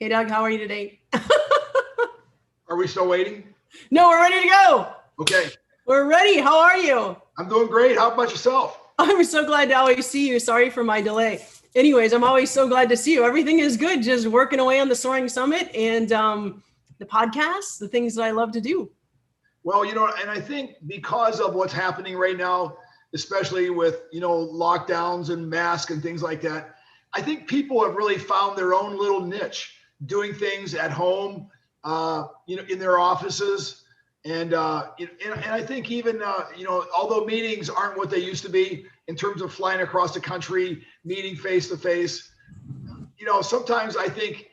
Hey, Doug, how are you today? Are we still waiting? No, we're ready to go. Okay. We're ready. How are you? I'm doing great. How about yourself? I'm so glad to always see you. Sorry for my delay. Anyways, I'm always so glad to see you. Everything is good. Just working away on the Soaring Summit and the podcast, the things that I love to do. Well, and I think because of what's happening right now, especially with, lockdowns and masks and things like that, I think people have really found their own little niche doing things at home, in their offices. And I think even, although meetings aren't what they used to be in terms of flying across the country, meeting face to face, sometimes I think,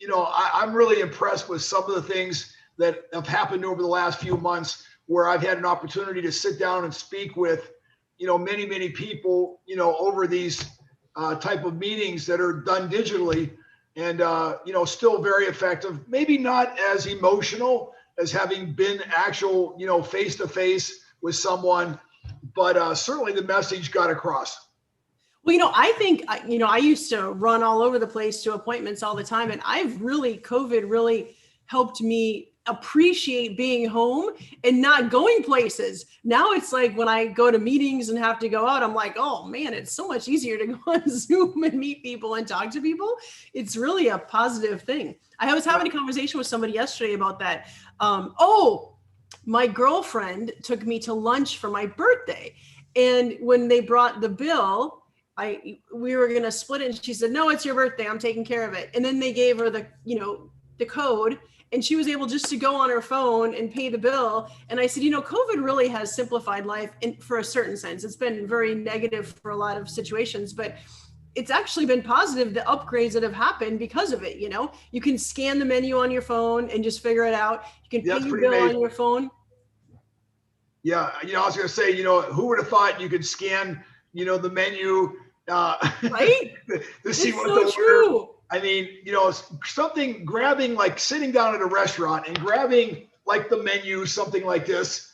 I'm really impressed with some of the things that have happened over the last few months where I've had an opportunity to sit down and speak with, many, many people, over these type of meetings that are done digitally and, still very effective, maybe not as emotional as having been actual, face to face with someone, but certainly the message got across. Well, I think, I used to run all over the place to appointments all the time. And COVID really helped me appreciate being home and not going places. Now it's like when I go to meetings and have to go out, I'm like, oh man, it's so much easier to go on Zoom and meet people and talk to people. It's really a positive thing. I was having a conversation with somebody yesterday about that. My girlfriend took me to lunch for my birthday. And when they brought the bill, we were going to split it. And she said, no, it's your birthday. I'm taking care of it. And then they gave her the code, and she was able just to go on her phone and pay the bill. And I said, COVID really has simplified life for a certain sense. It's been very negative for a lot of situations, but it's actually been positive, the upgrades that have happened because of it. You can scan the menu on your phone and just figure it out. You can pay your bill on your phone. Yeah. I was going to say, who would have thought you could scan, the menu, right? to see what so true. I mean, something grabbing, like sitting down at a restaurant and grabbing like the menu, something like this,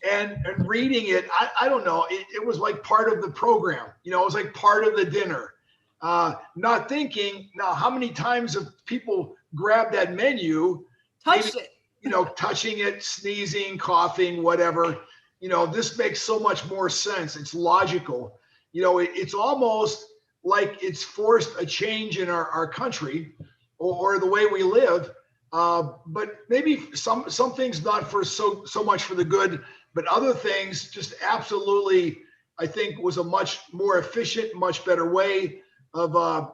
and reading it. I don't know. It was like part of the program. It was like part of the dinner. Not thinking now how many times have people grabbed that menu, touched it, touching it, sneezing, coughing, whatever. This makes so much more sense. It's logical. It's almost like it's forced a change in our country or the way we live. But maybe some things not for so much for the good, but other things just absolutely, I think, was a much more efficient, much better way of,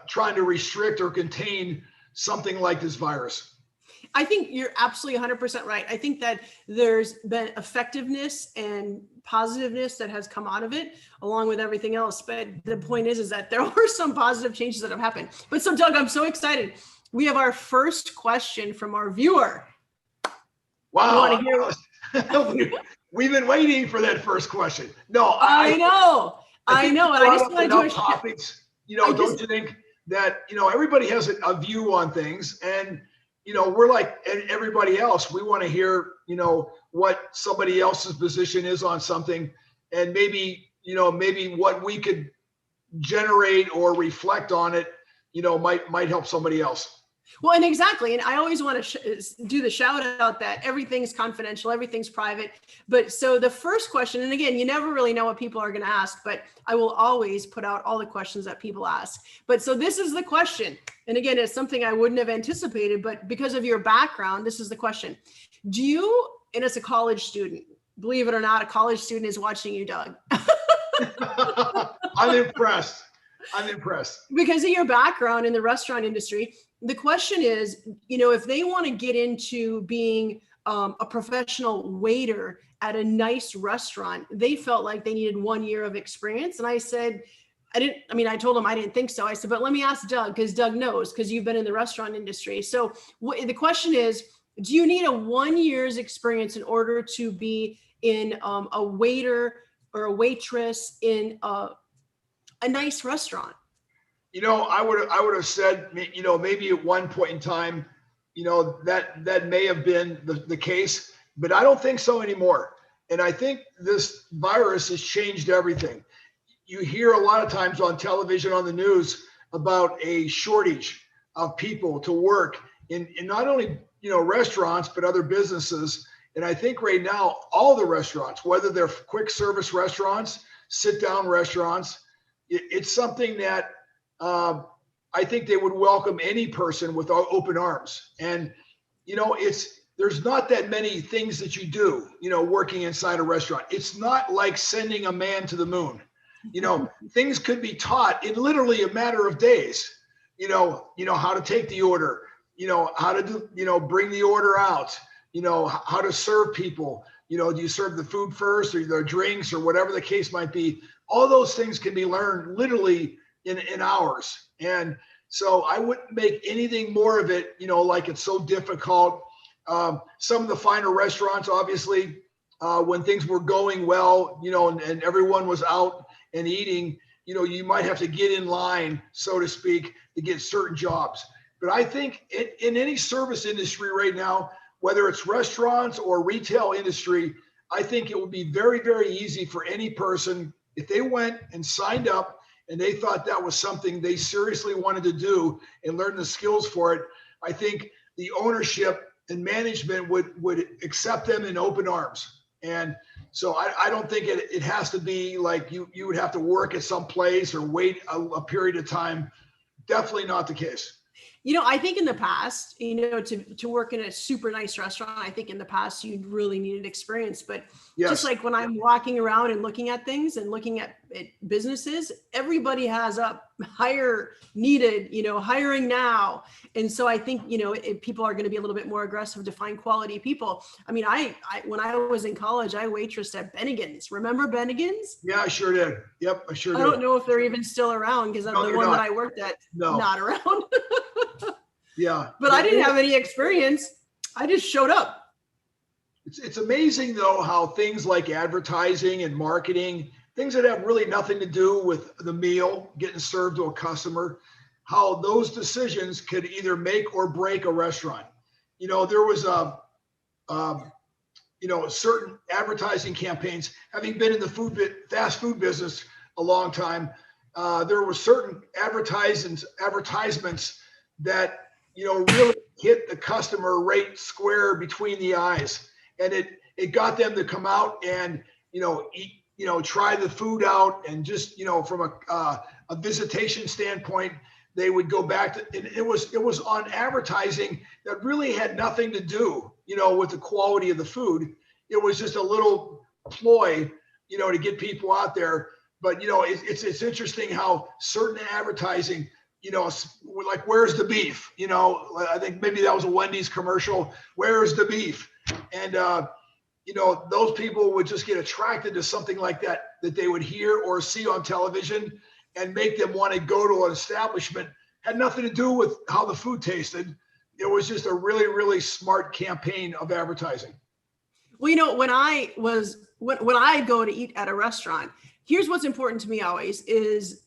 trying to restrict or contain something like this virus. I think you're absolutely 100% right. I think that there's been effectiveness and positiveness that has come out of it, along with everything else. But the point is that there are some positive changes that have happened. But so, Doug, I'm so excited. We have our first question from our viewer. Wow. We've been waiting for that first question. No, I know. And I just want to do topics. Don't you think that, everybody has a view on things, and we're like everybody else. We want to hear, what somebody else's position is on something, and maybe what we could generate or reflect on it, might help somebody else. Well, and exactly. And I always want to do the shout out that everything's confidential, everything's private. But so the first question, and again, you never really know what people are going to ask, but I will always put out all the questions that people ask. But so this is the question. And again, it's something I wouldn't have anticipated, but because of your background, this is the question. And it's a college student, believe it or not, a college student is watching you, Doug. I'm impressed. Because of your background in the restaurant industry, the question is, if they want to get into being a professional waiter at a nice restaurant, they felt like they needed 1 year of experience. And I said, I told them I didn't think so. I said, but let me ask Doug, because Doug knows, because you've been in the restaurant industry. So the question is, do you need a 1 year's experience in order to be in a waiter or a waitress in a nice restaurant? I would have said, maybe at one point in time, that may have been the case, but I don't think so anymore. And I think this virus has changed everything. You hear a lot of times on television, on the news, about a shortage of people to work in not only, restaurants, but other businesses. And I think right now, all the restaurants, whether they're quick service restaurants, sit down restaurants, it's something that I think they would welcome any person with open arms. And, there's not that many things that you do, working inside a restaurant. It's not like sending a man to the moon. Things could be taught in literally a matter of days. How to take the order, how to do, bring the order out, how to serve people. Do you serve the food first or the drinks or whatever the case might be? All those things can be learned literally in hours. And so I wouldn't make anything more of it, like it's so difficult. Some of the finer restaurants, obviously, when things were going well, and everyone was out and eating, you might have to get in line, so to speak, to get certain jobs. But I think in any service industry right now, whether it's restaurants or retail industry, I think it would be very, very easy for any person, if they went and signed up and they thought that was something they seriously wanted to do and learn the skills for it, I think the ownership and management would accept them in open arms. And so I don't think it has to be like you would have to work at some place or wait a period of time. Definitely not the case. I think in the past, to work in a super nice restaurant, I think in the past you really needed experience. But Yes. Just like when I'm walking around and looking at things and looking at businesses, everybody has a higher needed, hiring now. And so I think, people are going to be a little bit more aggressive to find quality people. I mean, I when I was in college, I waitressed at Bennigan's. Remember Bennigan's? Yeah, I sure did. Yep, I sure I did. don't know if they're even still around because the one that I worked at, not around. Yeah. But I didn't have any experience. I just showed up. It's amazing though how things like advertising and marketing, things that have really nothing to do with the meal getting served to a customer, how those decisions could either make or break a restaurant. There was certain advertising campaigns, having been in the fast food business a long time, there were certain advertisements that really hit the customer right square between the eyes. And it got them to come out and, eat, try the food out and just, from a visitation standpoint, they would go back to, and it was on advertising that really had nothing to do, with the quality of the food. It was just a little ploy, to get people out there. But, it's interesting how certain advertising, like, where's the beef? I think maybe that was a Wendy's commercial. Where's the beef? And, those people would just get attracted to something like that they would hear or see on television and make them want to go to an establishment. Had nothing to do with how the food tasted. It was just a really, really smart campaign of advertising. Well, when I go to eat at a restaurant, here's what's important to me always is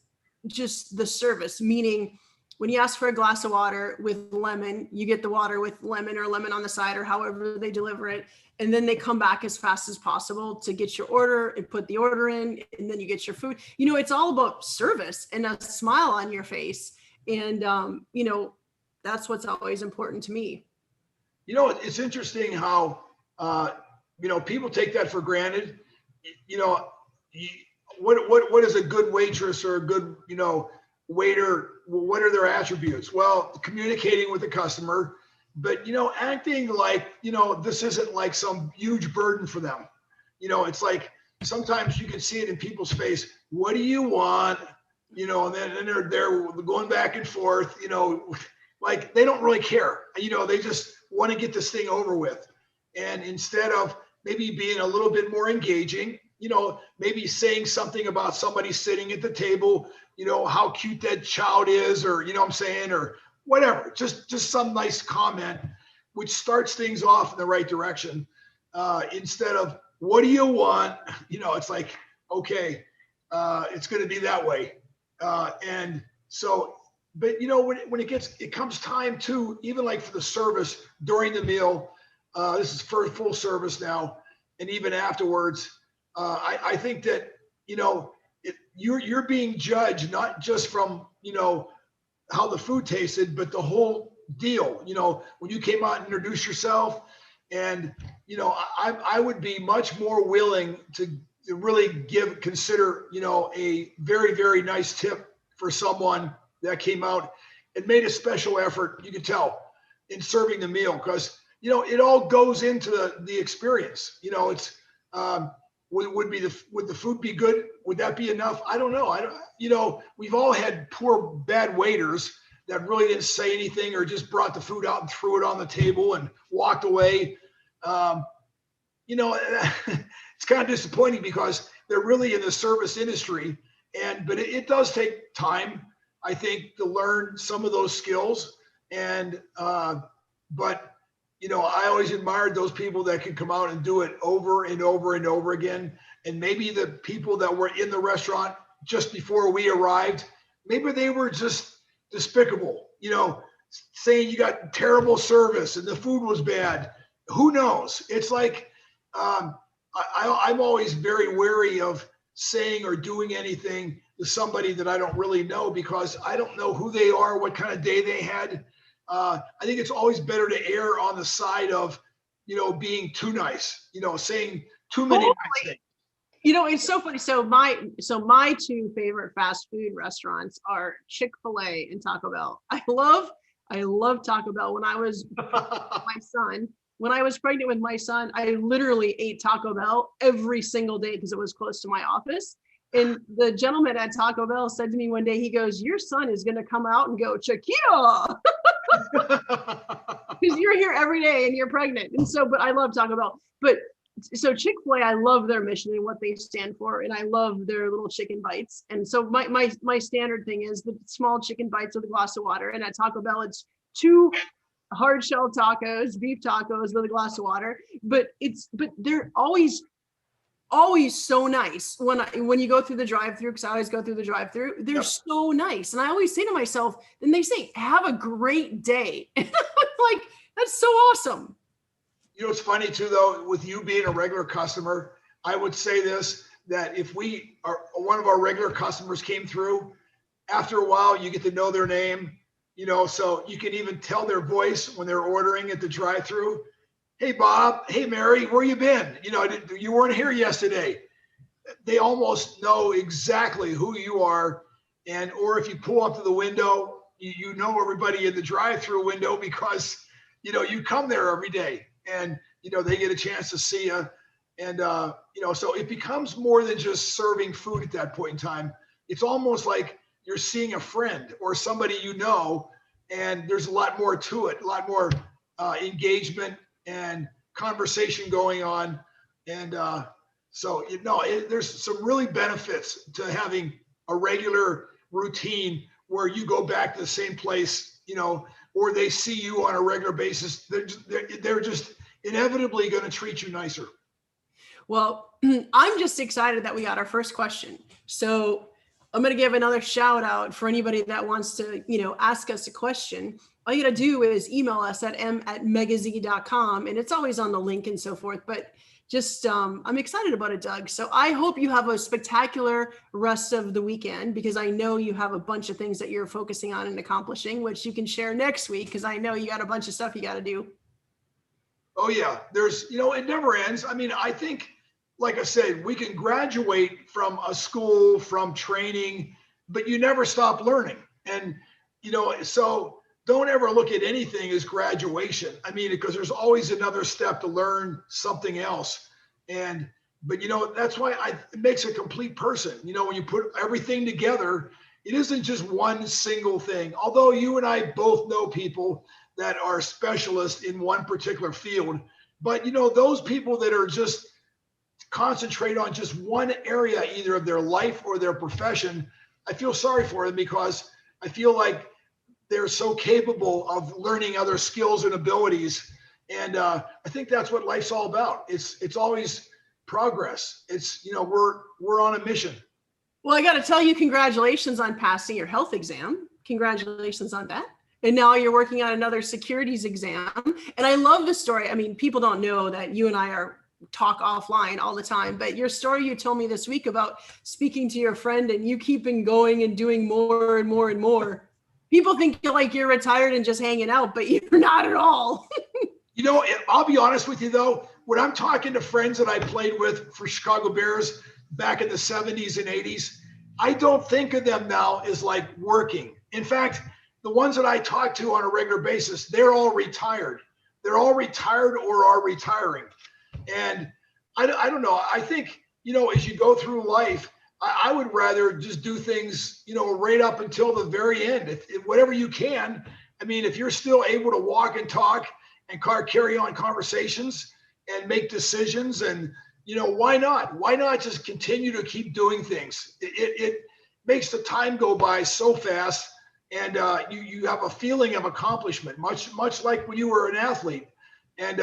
just the service, meaning when you ask for a glass of water with lemon, you get the water with lemon or lemon on the side or however they deliver it. And then they come back as fast as possible to get your order and put the order in, and then you get your food. It's all about service and a smile on your face. And, that's what's always important to me. It's interesting how, people take that for granted. What is a good waitress or a good, waiter? What are their attributes? Well, communicating with the customer, but, acting like, this isn't like some huge burden for them. It's like, sometimes you can see it in people's face. What do you want? And then they're going back and forth, like they don't really care. They just want to get this thing over with. And instead of maybe being a little bit more engaging, maybe saying something about somebody sitting at the table, how cute that child is, or, what I'm saying, or whatever, just some nice comment, which starts things off in the right direction. Instead of, what do you want? It's like, okay, it's going to be that way. And so, but when it comes time to, even like for the service during the meal, this is for full service now, and even afterwards, I think that, you're being judged, not just from, how the food tasted, but the whole deal, when you came out and introduced yourself. And, I would be much more willing to really consider, a very, very nice tip for someone that came out and made a special effort, you could tell, in serving the meal, because, it all goes into the experience. It's, would the food be good? Would that be enough? I don't know. We've all had bad waiters that really didn't say anything or just brought the food out and threw it on the table and walked away. It's kind of disappointing because they're really in the service industry, but it does take time, I think, to learn some of those skills. And but I always admired those people that can come out and do it over and over and over again. And maybe the people that were in the restaurant just before we arrived, maybe they were just despicable, saying you got terrible service and the food was bad. Who knows? It's like, I'm always very wary of saying or doing anything to somebody that I don't really know, because I don't know who they are, what kind of day they had. I think it's always better to err on the side of, being too nice, saying too many nice things. It's so funny. So my two favorite fast food restaurants are Chick-fil-A and Taco Bell. I love Taco Bell. When I was pregnant with my son, I literally ate Taco Bell every single day because it was close to my office. And the gentleman at Taco Bell said to me one day, he goes, "Your son is going to come out and go, Chiquita." Because you're here every day and you're pregnant. And so, but I love Taco Bell. But so Chick-fil-A, I love their mission and what they stand for. And I love their little chicken bites. And so my standard thing is the small chicken bites with a glass of water. And at Taco Bell, it's 2 hard shell tacos, beef tacos with a glass of water. But they're always so nice when you go through the drive-through, because I always go through the drive-through. They're Yep. so nice. And I always say to myself, and they say, "Have a great day." And I'm like, that's so awesome. It's funny too, though, with you being a regular customer, I would say this, that if one of our regular customers came through, after a while, you get to know their name, so you can even tell their voice when they're ordering at the drive-through. "Hey, Bob. Hey, Mary, where you been? You weren't here yesterday." They almost know exactly who you are. Or if you pull up to the window, you know everybody in the drive-through window because, you come there every day, and, they get a chance to see you. And, so it becomes more than just serving food at that point in time. It's almost like you're seeing a friend or somebody, and there's a lot more to it, a lot more engagement and conversation going on. And there's some really benefits to having a regular routine where you go back to the same place, or they see you on a regular basis. They're just inevitably going to treat you nicer. Well, I'm just excited that we got our first question. So I'm going to give another shout out for anybody that wants to, ask us a question. All you got to do is email us at m@megaz.com, and it's always on the link and so forth. But just, I'm excited about it, Doug. So I hope you have a spectacular rest of the weekend, because I know you have a bunch of things that you're focusing on and accomplishing, which you can share next week, because I know you got a bunch of stuff you got to do. Oh yeah, there's, it never ends. I mean, I think, like I said, we can graduate from a school, from training, but you never stop learning. And, so don't ever look at anything as graduation. I mean, because there's always another step to learn something else. But that's why it makes a complete person. When you put everything together, it isn't just one single thing. Although you and I both know people that are specialists in one particular field, but those people that are just concentrate on just one area, either of their life or their profession, I feel sorry for them, because I feel like they're so capable of learning other skills and abilities. And I think that's what life's all about. It's always progress. It's, we're on a mission. Well, I got to tell you, congratulations on passing your health exam. Congratulations on that. And now you're working on another securities exam. And I love the story. I mean, people don't know that you and I talk offline all the time, but your story you told me this week about speaking to your friend and you keeping going and doing more and more and more. People think you're retired and just hanging out, but you're not at all. You know, I'll be honest with you though, when I'm talking to friends that I played with for Chicago Bears back in the 70s and 80s, I don't think of them now as like working. In fact, the ones that I talk to on a regular basis, they're all retired. They're all retired or are retiring. And I don't know. I think, you know, as you go through life, I would rather just do things, you know, right up until the very end. If whatever you can. I mean, if you're still able to walk and talk and carry on conversations and make decisions, and, you know, why not? Why not just continue to keep doing things? It makes the time go by so fast, and you have a feeling of accomplishment, much like when you were an athlete. And,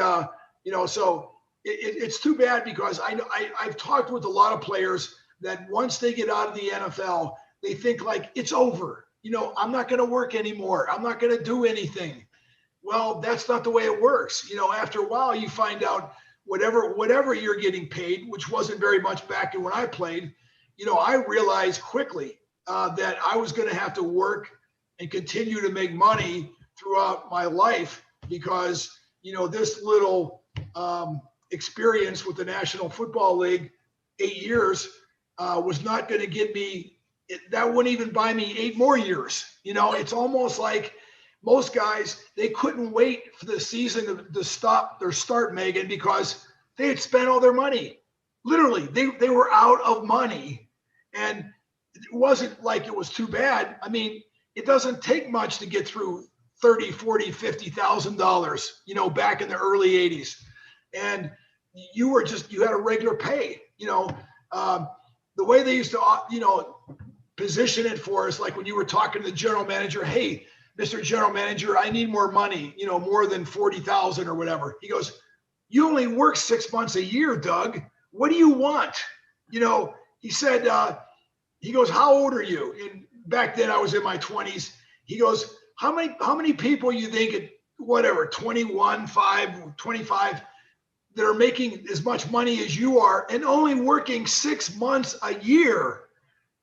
you know, so it's too bad, because I've talked with a lot of players that once they get out of the NFL, they think like it's over. You know, I'm not going to work anymore. I'm not going to do anything. Well, that's not the way it works. You know, after a while, you find out whatever you're getting paid, which wasn't very much back when I played. You know, I realized quickly that I was going to have to work and continue to make money throughout my life, because, you know, this little experience with the National Football League, 8 years, was not going to get me, that wouldn't even buy me 8 more years. You know, it's almost like most guys, they couldn't wait for the season to start, Megan, because they had spent all their money. Literally, they were out of money. And it wasn't like it was too bad. I mean, it doesn't take much to get through $30, $40, $50,000, you know, back in the early 80s. And you had a regular pay, you know. The way they used to, you know, position it for us, like when you were talking to the general manager, hey, Mr. General Manager, I need more money, you know, more than 40,000 or whatever. He goes, you only work 6 months a year, Doug. What do you want? You know, he said, he goes, how old are you? And back then I was in my 20s. He goes, how many people you think at whatever, 21, 5, 25, that are making as much money as you are and only working 6 months a year?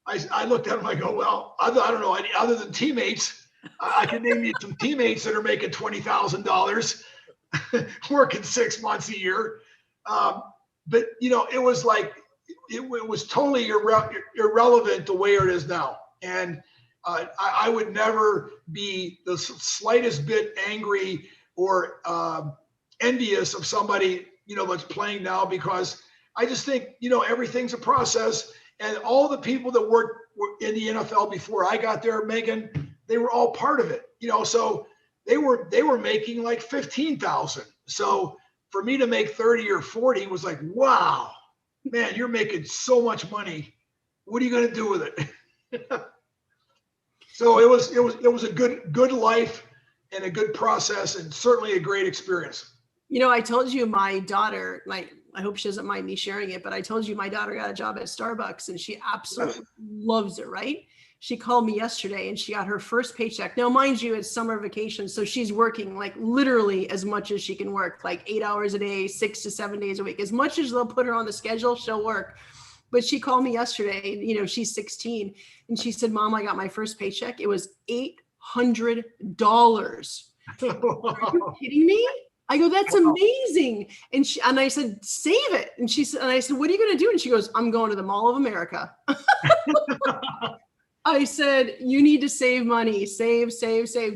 I looked at him, I go, well, I don't know, other than teammates, I can name you some teammates that are making $20,000 working 6 months a year. But, you know, it was like, it was totally irrelevant the way it is now. And I would never be the slightest bit angry or envious of somebody, you know, that's playing now, because I just think, you know, everything's a process. And all the people that worked in the NFL before I got there, Megan, they were all part of it, you know. So they were making like 15,000. So for me to make 30 or 40 was like, wow, man, you're making so much money. What are you going to do with it? So it was a good life and a good process, and certainly a great experience. You know, I told you my daughter, I hope she doesn't mind me sharing it, but I told you my daughter got a job at Starbucks and she absolutely loves it, right? She called me yesterday and she got her first paycheck. Now, mind you, it's summer vacation, so she's working like literally as much as she can work, like 8 hours a day, 6 to 7 days a week. As much as they'll put her on the schedule, she'll work. But she called me yesterday, you know, she's 16, and she said, Mom, I got my first paycheck. It was $800. Are you kidding me? I go, that's amazing. And I said, save it. And I said, what are you going to do? And she goes, I'm going to the Mall of America. I said, you need to save money, save.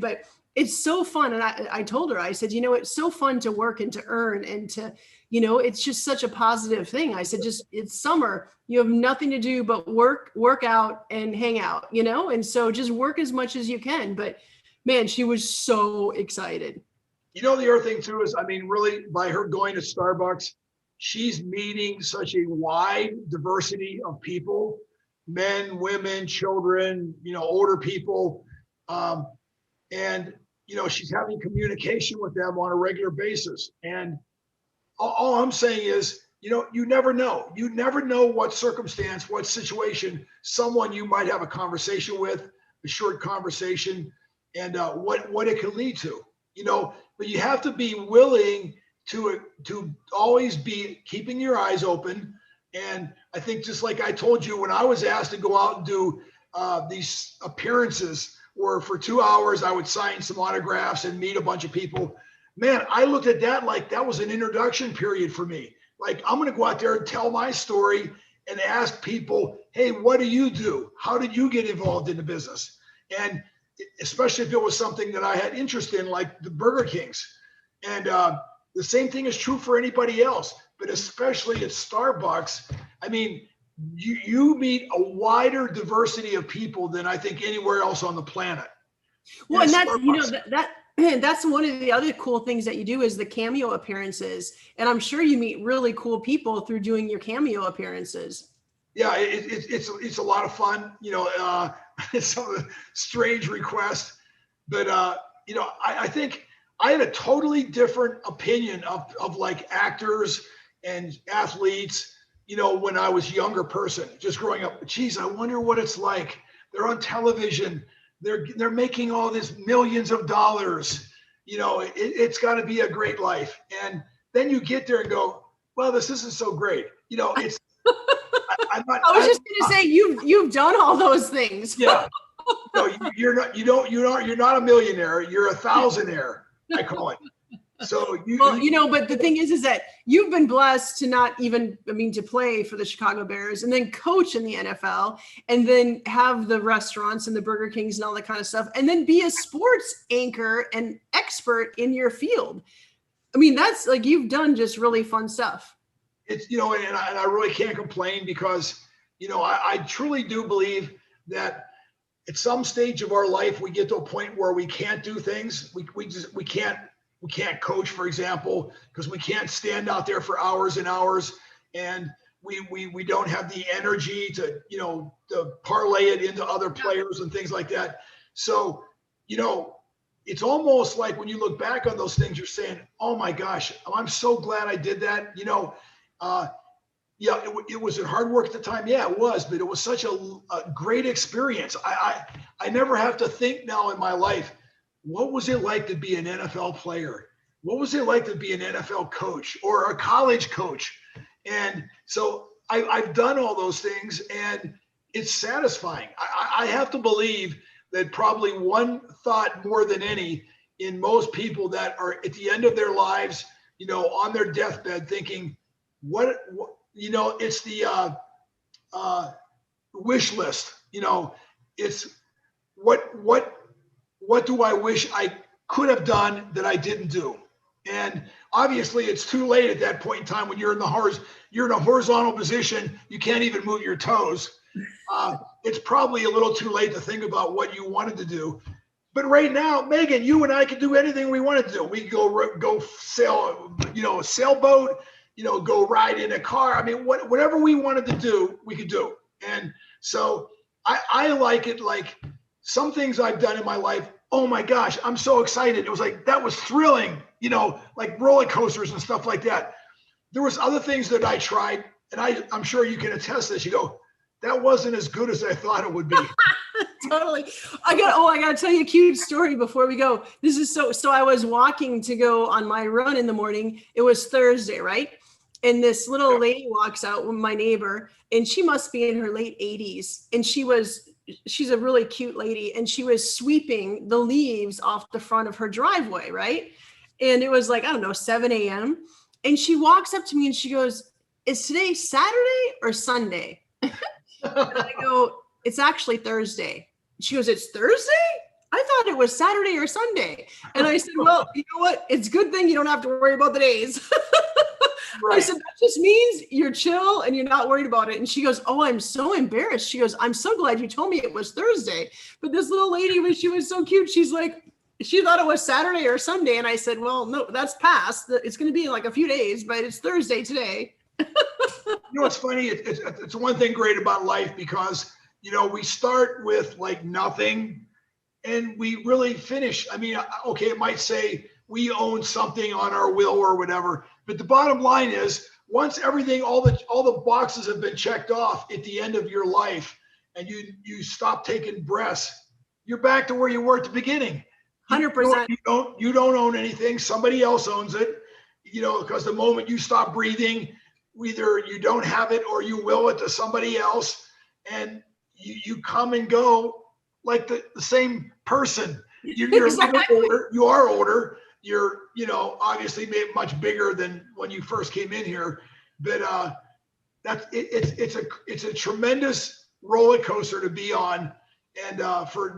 But it's so fun. And I told her, I said, you know, it's so fun to work and to earn and to, you know, it's just such a positive thing. I said, it's summer. You have nothing to do but work out and hang out, you know? And so just work as much as you can. But man, she was so excited. You know, the other thing too is, I mean, really, by her going to Starbucks, she's meeting such a wide diversity of people, men, women, children, you know, older people. And, you know, she's having communication with them on a regular basis. And all I'm saying is, you know, you never know. You never know what circumstance, what situation, someone you might have a conversation with, a short conversation, and what it can lead to, you know. But you have to be willing to always be keeping your eyes open. And I think, just like I told you, when I was asked to go out and do these appearances where for 2 hours I would sign some autographs and meet a bunch of people. Man, I looked at that like that was an introduction period for me. Like, I'm going to go out there and tell my story and ask people, hey, what do you do? How did you get involved in the business? And especially if it was something that I had interest in, like the Burger Kings. And the same thing is true for anybody else, but especially at Starbucks. I mean, you meet a wider diversity of people than I think anywhere else on the planet. Well, and that's, you know, that's one of the other cool things that you do is the cameo appearances. And I'm sure you meet really cool people through doing your cameo appearances. Yeah, it's a lot of fun. You know, it's a strange request, but you know, I think I had a totally different opinion of like actors and athletes, you know, when I was a younger person, just growing up. Geez, I wonder what it's like. They're on television. They're making all this millions of dollars. You know, it's got to be a great life. And then you get there and go, well, this isn't so great. You know, it's. I was just going to say you've done all those things. Yeah. No, you're not a millionaire. You're a thousandaire, I call it. So you know, but the thing is that you've been blessed to not even, I mean, to play for the Chicago Bears and then coach in the NFL and then have the restaurants and the Burger Kings and all that kind of stuff, and then be a sports anchor and expert in your field. I mean, that's like, you've done just really fun stuff. It's, you know, and I really can't complain because, you know, I truly do believe that at some stage of our life, we get to a point where we can't do things. We can't coach, for example, because we can't stand out there for hours and hours, and we don't have the energy to, you know, to parlay it into other players and things like that. So, you know, it's almost like when you look back on those things, you're saying, oh my gosh, I'm so glad I did that. You know, yeah, it was hard work at the time. Yeah, it was, but it was such a great experience. I never have to think now in my life, what was it like to be an NFL player? What was it like to be an NFL coach or a college coach? And so I've done all those things, and it's satisfying. I have to believe that probably one thought more than any in most people that are at the end of their lives, you know, on their deathbed thinking, what you know, it's the wish list. You know, it's what do I wish I could have done that I didn't do? And obviously it's too late at that point in time when you're in a horizontal position, you can't even move your toes. It's probably a little too late to think about what you wanted to do. But right now, Megan, you and I could do anything we wanted to do. We could go sail, you know, a sailboat, you know, go ride in a car. I mean, whatever we wanted to do, we could do. And so I like it. Like some things I've done in my life, oh my gosh, I'm so excited. It was like, that was thrilling, you know, like roller coasters and stuff like that. There was other things that I tried, and I'm sure you can attest this. You go, that wasn't as good as I thought it would be. Totally. I got to tell you a cute story before we go. This is so I was walking to go on my run in the morning. It was Thursday, right? And this little lady walks out with my neighbor, and she must be in her late 80s. And she's a really cute lady, and she was sweeping the leaves off the front of her driveway, right? And it was like, I don't know, 7 a.m. And she walks up to me and she goes, is today Saturday or Sunday? And I go, it's actually Thursday. She goes, it's Thursday? I thought it was Saturday or Sunday. And I said, well, you know what? It's a good thing you don't have to worry about the days. Right. I said, that just means you're chill and you're not worried about it. And she goes, oh, I'm so embarrassed. She goes, I'm so glad you told me it was Thursday. But this little lady, when she was so cute, she's like, she thought it was Saturday or Sunday. And I said, well, no, that's past. It's going to be in like a few days, but it's Thursday today. You know, it's funny. It's one thing great about life because, you know, we start with like nothing and we really finish. I mean, okay, it might say we own something on our will or whatever, but the bottom line is once everything, all the boxes have been checked off at the end of your life and you stop taking breaths, you're back to where you were at the beginning. 100%. You don't own anything. Somebody else owns it, you know, because the moment you stop breathing, either you don't have it or you will it to somebody else. And you come and go like the same person. You're Exactly. older. You are older. You're, obviously maybe much bigger than when you first came in here, but it's a tremendous roller coaster to be on, and for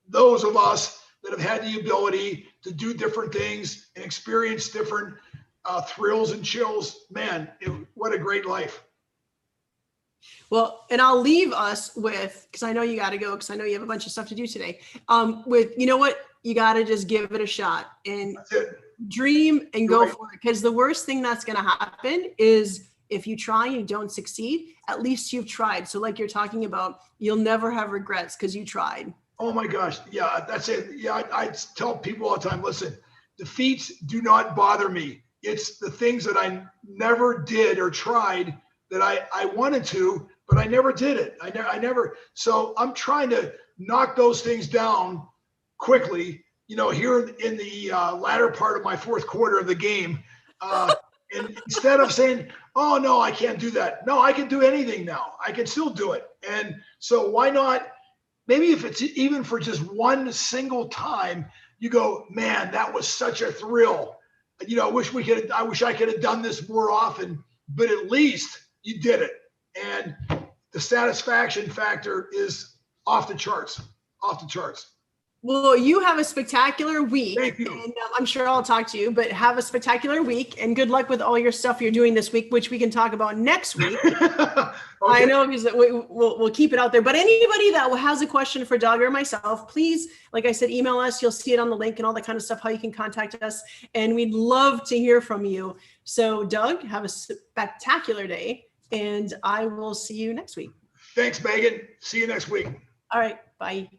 those of us that have had the ability to do different things and experience different thrills and chills, man, what a great life. Well, and I'll leave us with, because I know you got to go, because I know you have a bunch of stuff to do today. With, you know what, you got to just give it a shot and dream and go for it. Because the worst thing that's going to happen is if you try and you don't succeed, at least you've tried. So like you're talking about, you'll never have regrets because you tried. Oh my gosh. Yeah, that's it. Yeah, I tell people all the time, listen, defeats do not bother me. It's the things that I never did or tried that I wanted to, but I never did it. I never. So I'm trying to knock those things down quickly, here in the latter part of my fourth quarter of the game. And instead of saying, oh, no, I can't do that. No, I can do anything now. I can still do it. And so why not? Maybe if it's even for just one single time, you go, man, that was such a thrill. I wish I could have done this more often, but at least you did it. And the satisfaction factor is off the charts. Well, you have a spectacular week. Thank you. And I'm sure I'll talk to you, but have a spectacular week and good luck with all your stuff you're doing this week, which we can talk about next week. Okay. I know because we'll keep it out there, but anybody that has a question for Doug or myself, please, like I said, email us. You'll see it on the link and all that kind of stuff, how you can contact us. And we'd love to hear from you. So Doug, have a spectacular day and I will see you next week. Thanks, Megan. See you next week. All right. Bye.